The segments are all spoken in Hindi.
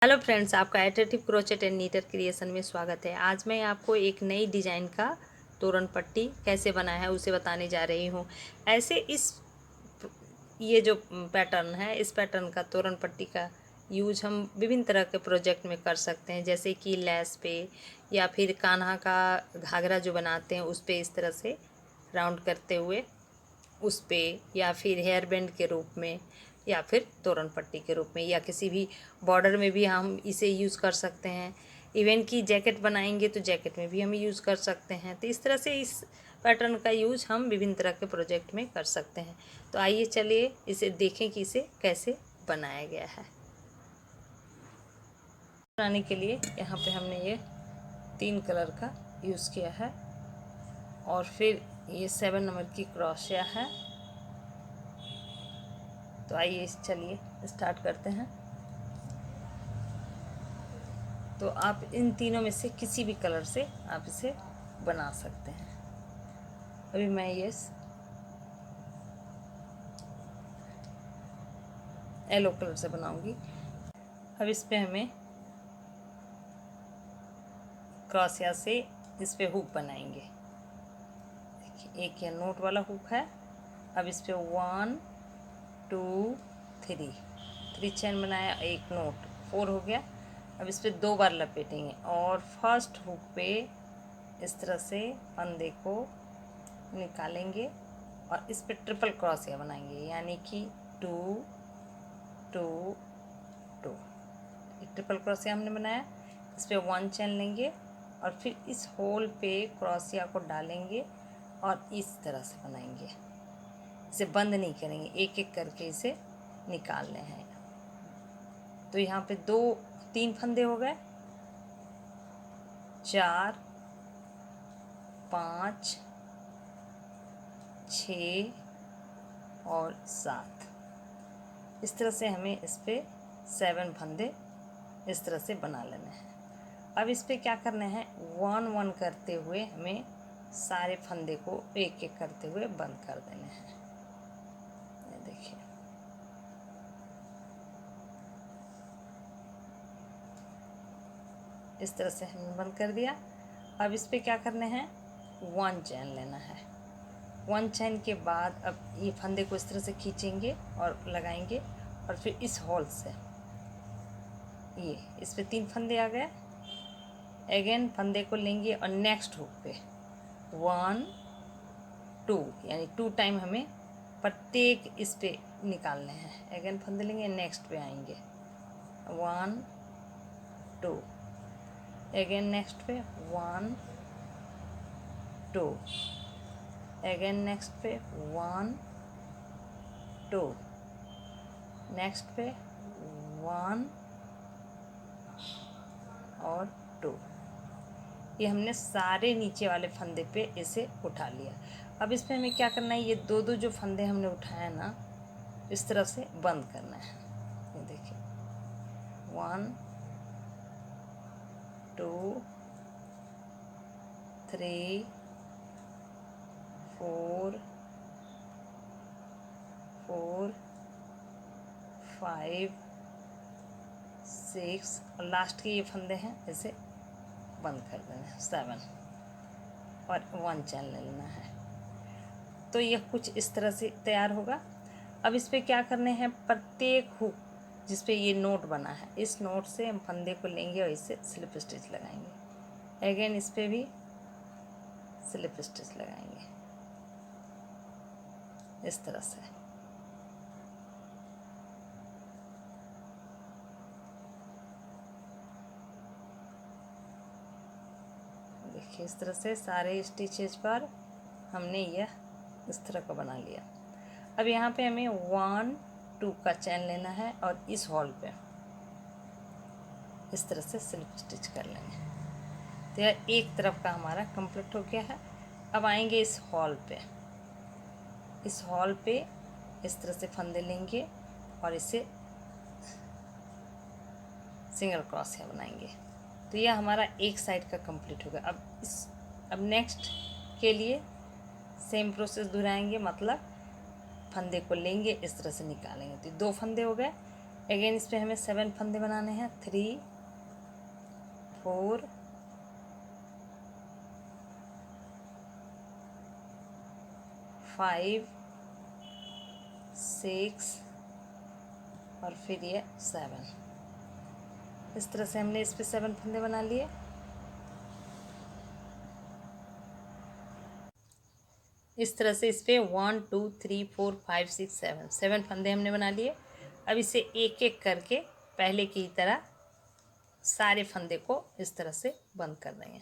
हेलो फ्रेंड्स, आपका एट्रेटिव क्रोचेट एंड नीटर क्रिएशन में स्वागत है। आज मैं आपको एक नई डिज़ाइन का तोरण पट्टी कैसे बनाया है उसे बताने जा रही हूँ। ऐसे ये जो पैटर्न है, इस पैटर्न का तोरण पट्टी का यूज हम विभिन्न तरह के प्रोजेक्ट में कर सकते हैं, जैसे कि लैस पे या फिर कान्हा का घाघरा जो बनाते हैं उस पे इस तरह से राउंड करते हुए उस पे, या फिर हेयर बैंड के रूप में, या फिर तोरण पट्टी के रूप में, या किसी भी बॉर्डर में भी हम इसे यूज़ कर सकते हैं। इवन कि जैकेट बनाएंगे तो जैकेट में भी हम यूज़ कर सकते हैं। तो इस तरह से इस पैटर्न का यूज हम विभिन्न तरह के प्रोजेक्ट में कर सकते हैं। तो आइए चलिए इसे देखें कि इसे कैसे बनाया गया है। बनाने के लिए यहाँ पे हमने ये 3 कलर का यूज़ किया है और फिर ये 7 नंबर की क्रोशिया है। तो आइए चलिए स्टार्ट करते हैं। तो आप इन तीनों में से किसी भी कलर से आप इसे बना सकते हैं। अभी मैं ये येलो कलर से बनाऊंगी। अब इस पे हमें क्रॉसिया से इस पे हुक बनाएंगे। देखिए, एक ये नोट वाला हुक है। अब इस पे 1 2 3 चेन बनाया, एक नोट, 4 हो गया। अब इस पे 2 बार लपेटेंगे और फर्स्ट हुक पे इस तरह से फंदे को निकालेंगे और इस पे ट्रिपल क्रॉसिया बनाएंगे, यानी कि 2 2 2। ट्रिपल क्रॉसिया हमने बनाया। इस पे 1 चेन लेंगे और फिर इस होल पे क्रॉसिया को डालेंगे और इस तरह से बनाएंगे। इसे बंद नहीं करेंगे, एक एक करके इसे निकालने हैं। तो यहाँ पे 3 फंदे हो गए, 4 5 6 और 7। इस तरह से हमें इस पे 7 फंदे इस तरह से बना लेने हैं। अब इस पे क्या करना है, 1 1 करते हुए हमें सारे फंदे को एक एक करते हुए बंद कर देने हैं। ये देखिए, इस तरह से हमने बंद कर दिया। अब इस पे क्या करने हैं, 1 चैन लेना है। 1 चैन के बाद अब ये फंदे को इस तरह से खींचेंगे और लगाएंगे और फिर इस होल से ये इस पे 3 फंदे आ गए। अगेन फंदे को लेंगे और नेक्स्ट हुक पे 1 2, यानी 2 टाइम हमें प्रत्येक इस पे निकालने हैं। अगेन फंदे लेंगे, नेक्स्ट पे आएंगे 1 2, अगेन नेक्स्ट पे 1 2, अगेन नेक्स्ट पे 1 2, नेक्स्ट पे 1 और 2। ये हमने सारे नीचे वाले फंदे पे इसे उठा लिया। अब इसमें हमें क्या करना है, ये 2 जो फंदे हमने उठाए ना, इस तरह से बंद करना है। ये देखिए, 1 2 3 4 4 5 6 और लास्ट के ये फंदे हैं, इसे बंद कर देना है 7 और 1 चैन ले लेना है। तो यह कुछ इस तरह से तैयार होगा। अब इस पे क्या करने हैं, प्रत्येक हुक जिस पे ये नोट बना है, इस नोट से हम फंदे को लेंगे और इसे स्लिप स्टिच लगाएंगे। अगेन इस पे भी स्लिप स्टिच लगाएंगे इस तरह से। देखिए, इस तरह से सारे स्टिचेज पर हमने यह इस तरह का बना लिया। अब यहाँ पे हमें 1 2 का चैन लेना है और इस हॉल पे इस तरह से स्लिप स्टिच कर लेंगे। तो यह एक तरफ का हमारा कंप्लीट हो गया है। अब आएंगे इस हॉल पे। इस हॉल पे इस तरह से फंदे लेंगे और इसे सिंगल क्रॉसिया बनाएंगे। तो यह हमारा एक साइड का कंप्लीट होगा। अब नेक्स्ट के लिए सेम प्रोसेस दोहराएंगे, मतलब फंदे को लेंगे, इस तरह से निकालेंगे। तो 2 फंदे हो गए। अगेन इस पे हमें 7 फंदे बनाने हैं। 3 4 5 6 और फिर ये 7। इस तरह से हमने इस पे 7 फंदे बना लिए। इस तरह से इस पे 1 2 3 4 5 6 7 फंदे हमने बना लिए। अब इसे एक एक करके पहले की तरह सारे फंदे को इस तरह से बंद कर देंगे।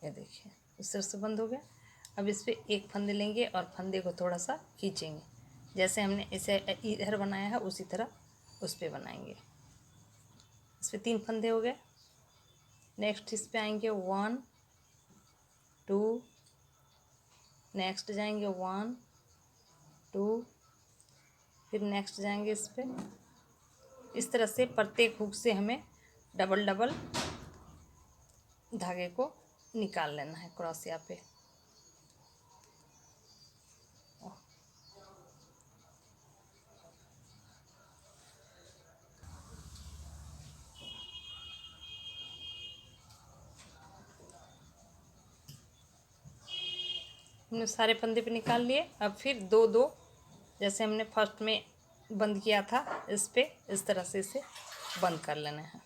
ये देखिए इस तरह से बंद हो गया। अब इस पे एक फंदे लेंगे और फंदे को थोड़ा सा खींचेंगे, जैसे हमने इसे इधर बनाया है उसी तरह उस पे बनाएंगे। इस पे 3 फंदे हो गए। नेक्स्ट इस पे आएंगे 1 2, नेक्स्ट जाएंगे 1 2, फिर नेक्स्ट जाएंगे इस पे। इस तरह से प्रत्येक हुक से हमें डबल डबल धागे को निकाल लेना है क्रोशिया पे। हमने सारे फंदे पे निकाल लिए। अब फिर 2 2 जैसे हमने फर्स्ट में बंद किया था इस पे इस तरह से इसे बंद कर लेना है।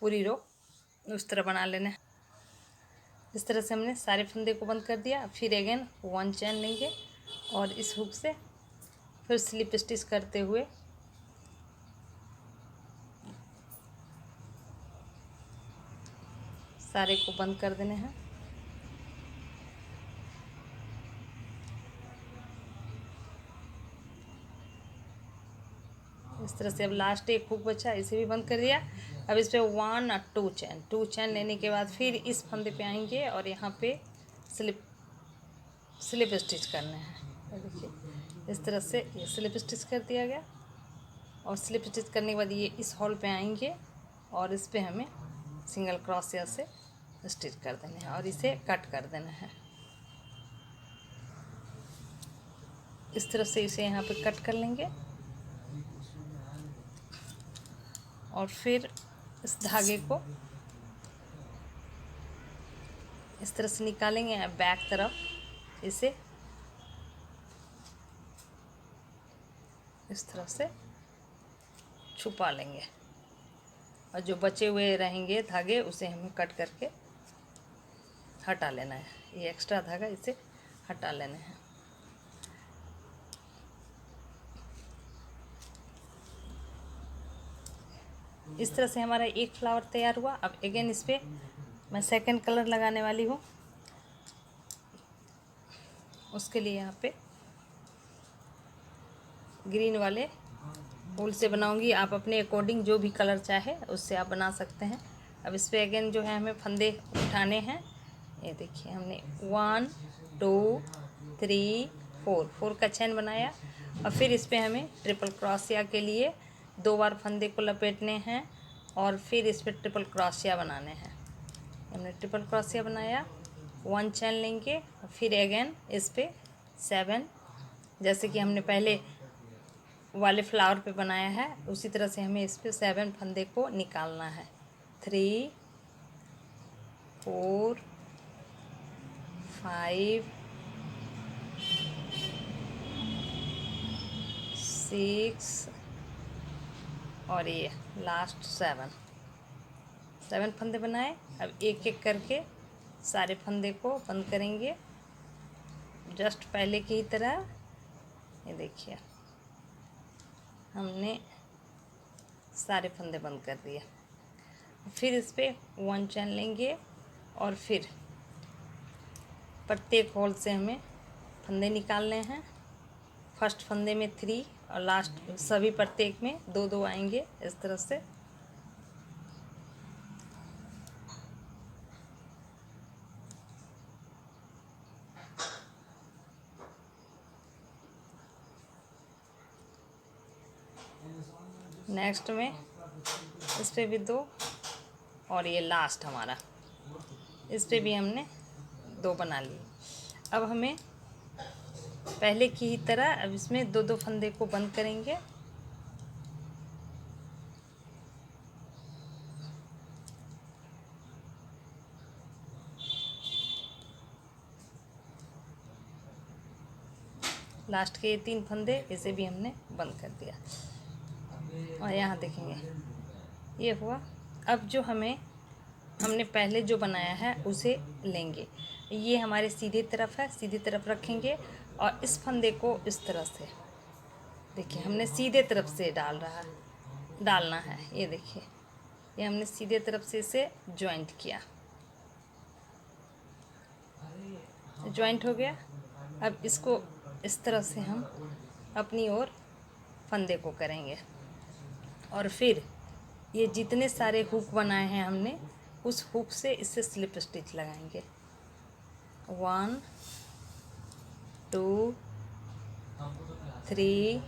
पूरी रो उस तरह बना लेना है। इस तरह से हमने सारे फंदे को बंद कर दिया। फिर अगेन 1 चैन लेंगे और इस हुक से फिर स्लिप स्टिच करते हुए सारे को बंद कर देने हैं। इस तरह से अब लास्ट एक हुक बचा, इसे भी बंद कर दिया। अब इस पे 1 और 2 चैन लेने के बाद फिर इस फंदे पे आएंगे और यहाँ पे स्लिप स्टिच करने हैं। देखिए इस तरह से ये स्लिप स्टिच कर दिया गया। और स्लिप स्टिच करने के बाद ये इस हॉल पे आएंगे और इस पे हमें सिंगल क्रोशिया से स्टिच कर देना है और इसे कट कर देना है। इस तरह से इसे यहाँ पे कट कर लेंगे और फिर इस धागे को इस तरह से निकालेंगे बैक तरफ। इसे इस तरह से छुपा लेंगे और जो बचे हुए रहेंगे धागे उसे हमें कट करके हटा लेना है। ये एक्स्ट्रा धागा इसे हटा लेना है। इस तरह से हमारा एक फ्लावर तैयार हुआ। अब अगेन इस पे मैं सेकंड कलर लगाने वाली हूँ। उसके लिए यहाँ पे ग्रीन वाले फूल से बनाऊंगी। आप अपने अकॉर्डिंग जो भी कलर चाहे उससे आप बना सकते हैं। अब इस पे अगेन जो है हमें फंदे उठाने हैं। ये देखिए हमने 1 2 3 4 का चैन बनाया। और फिर इस पे हमें ट्रिपल क्रोशिया के लिए 2 बार फंदे को लपेटने हैं और फिर इस पे ट्रिपल क्रोशिया बनाने हैं। हमने ट्रिपल क्रोशिया बनाया, 1 चैन लेंगे और फिर अगेन इस पे 7 जैसे कि हमने पहले वाले फ्लावर पे बनाया है उसी तरह से हमें इस पे 7 फंदे को निकालना है। 3 4 5 6 और ये लास्ट 7 फंदे बनाए। अब एक एक करके सारे फंदे को बंद करेंगे जस्ट पहले की ही तरह। ये देखिए हमने सारे फंदे बंद कर दिए। फिर इस पे 1 चैन लेंगे और फिर प्रत्येक होल से हमें फंदे निकालने हैं। फर्स्ट फंदे में 3 और लास्ट सभी प्रत्येक में 2 2 आएंगे इस तरह से। नेक्स्ट में इस पे भी 2 और ये लास्ट हमारा इस पे भी हमने 2 बना लिए। अब हमें पहले की ही तरह अब इसमें 2-2 फंदे को बंद करेंगे। लास्ट के 3 फंदे इसे भी हमने बंद कर दिया। और यहाँ देखेंगे ये हुआ। अब जो हमने पहले जो बनाया है उसे लेंगे। ये हमारे सीधे तरफ है, सीधी तरफ रखेंगे और इस फंदे को इस तरह से देखिए हमने सीधे तरफ से डालना है। ये देखिए ये हमने सीधे तरफ से इसे जॉइंट किया, जॉइंट हो गया। अब इसको इस तरह से हम अपनी ओर फंदे को करेंगे और फिर ये जितने सारे हुक बनाए हैं हमने उस हुक से इससे स्लिप स्टिच लगाएंगे। 1 2 3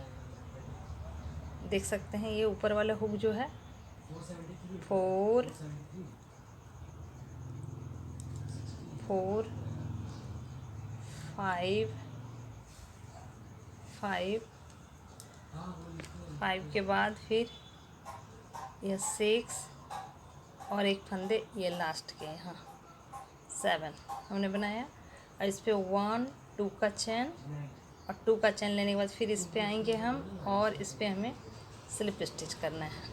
देख सकते हैं ये ऊपर वाला हुक जो है 4 4 5 5 के बाद फिर यह 6 और एक फंदे ये लास्ट के यहाँ 7 हमने बनाया। और इस पे 1 2 का चैन और 2 का चैन लेने के बाद फिर इस पे आएंगे हम और इस पे हमें स्लिप स्टिच करना है।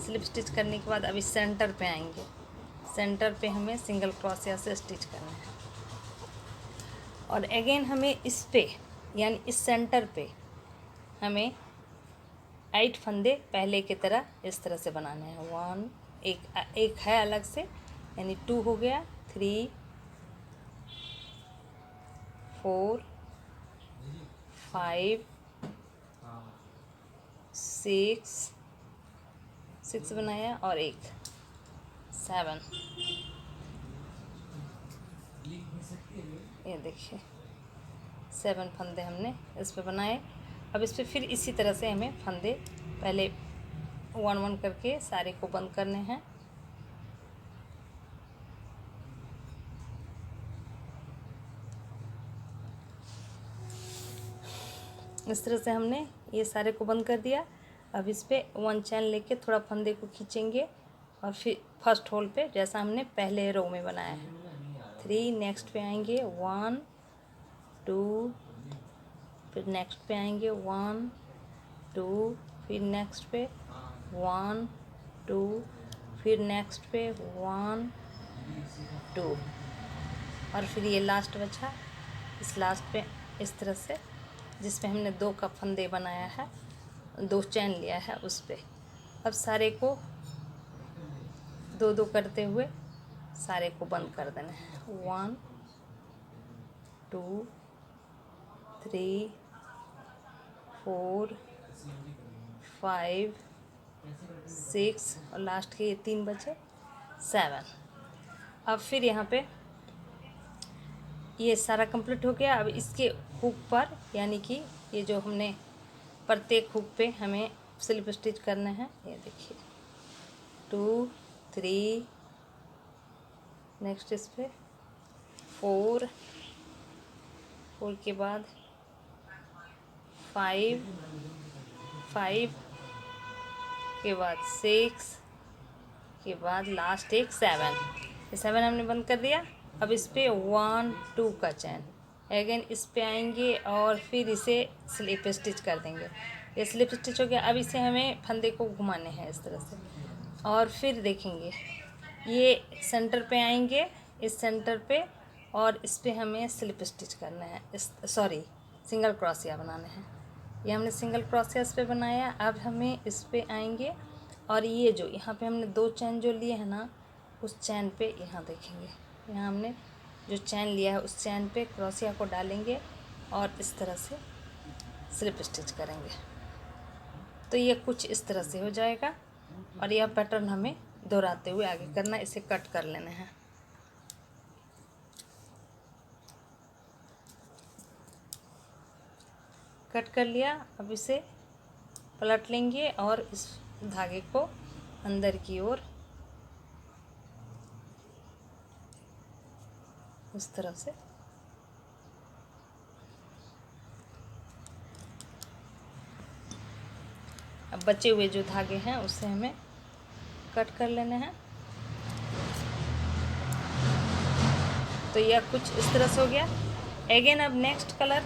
स्लिप स्टिच करने के बाद अभी सेंटर पे आएंगे, सेंटर पे हमें सिंगल क्रोशिया से स्टिच करना है। और अगेन हमें इस पे यानी इस सेंटर पे हमें 8 फंदे पहले की तरह इस तरह से बनाने हैं। 1 एक है अलग से यानी 2 हो गया, 3 4 5 6 बनाया और एक 7। ये देखिए 7 फंदे हमने इस पे बनाए। अब इस पे फिर इसी तरह से हमें फंदे पहले 1-1 करके सारे को बंद करने हैं। इस तरह से हमने ये सारे को बंद कर दिया। अब इस पे 1 चैन लेके थोड़ा फंदे को खींचेंगे और फिर फर्स्ट होल पे जैसा हमने पहले रो में बनाया है 3, नेक्स्ट पे आएंगे 1 2, फिर नेक्स्ट पे आएंगे 1 2, फिर नेक्स्ट पे 1 2, फिर नेक्स्ट पे 1 2 और फिर ये लास्ट बचा। इस लास्ट पे इस तरह से जिस पे हमने 2 का फंदे बनाया है, 2 चैन लिया है उस पे अब सारे को 2-2 करते हुए सारे को बंद कर देना है। 1 2 3 4 5 6 और लास्ट के ये 3 बचे 7। अब फिर यहाँ पे ये सारा कंप्लीट हो गया। अब इसके हुक पर यानी कि ये जो हमने प्रत्येक हुक पे हमें स्लिप स्टिच करना है। ये देखिए 2 3, नेक्स्ट इस पे 4 के बाद 5 के बाद 6 के बाद लास्ट एक 7। ये 7 हमने बंद कर दिया। अब इस पे 1 2 का चैन अगेन इस पे आएंगे और फिर इसे स्लिप स्टिच कर देंगे। ये स्लिप स्टिच हो गया। अब इसे हमें फंदे को घुमाने हैं इस तरह से और फिर देखेंगे ये सेंटर पे आएंगे, इस सेंटर पे और इस पे हमें स्लिप स्टिच करना है, सिंगल क्रोशिया बनाने हैं। ये हमने सिंगल क्रोशिया इस पे बनाया। अब हमें इस पे आएंगे और ये जो यहाँ पे हमने 2 चैन जो लिए हैं ना उस चैन पे यहाँ देखेंगे, यहाँ हमने जो चैन लिया है उस चैन पे क्रोशिया को डालेंगे और इस तरह से स्लिप स्टिच करेंगे। तो ये कुछ इस तरह से हो जाएगा और यह पैटर्न हमें दोहराते हुए आगे करना है। इसे कट कर लेना है। कट कर लिया। अब इसे पलट लेंगे और इस धागे को अंदर की ओर इस तरह से। अब बचे हुए जो धागे हैं उससे हमें कट कर लेने हैं। तो यह कुछ इस तरह से हो गया। अगेन अब नेक्स्ट कलर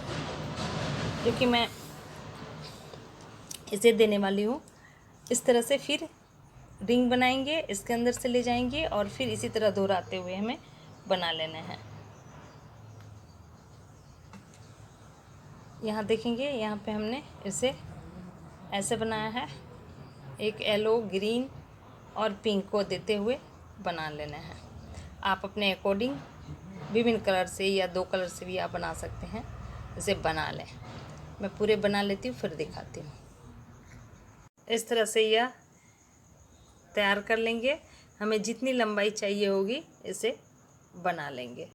जो कि मैं इसे देने वाली हूँ, इस तरह से फिर रिंग बनाएंगे, इसके अंदर से ले जाएंगे और फिर इसी तरह दोहराते हुए हमें बना लेने हैं। यहाँ देखेंगे, यहाँ पे हमने इसे ऐसे बनाया है, एक येलो, ग्रीन और पिंक को देते हुए बना लेना है। आप अपने अकॉर्डिंग विभिन्न कलर से या 2 कलर से भी आप बना सकते हैं, इसे बना लें। मैं पूरे बना लेती हूँ फिर दिखाती हूँ। इस तरह से यह तैयार कर लेंगे। हमें जितनी लंबाई चाहिए होगी इसे बना लेंगे।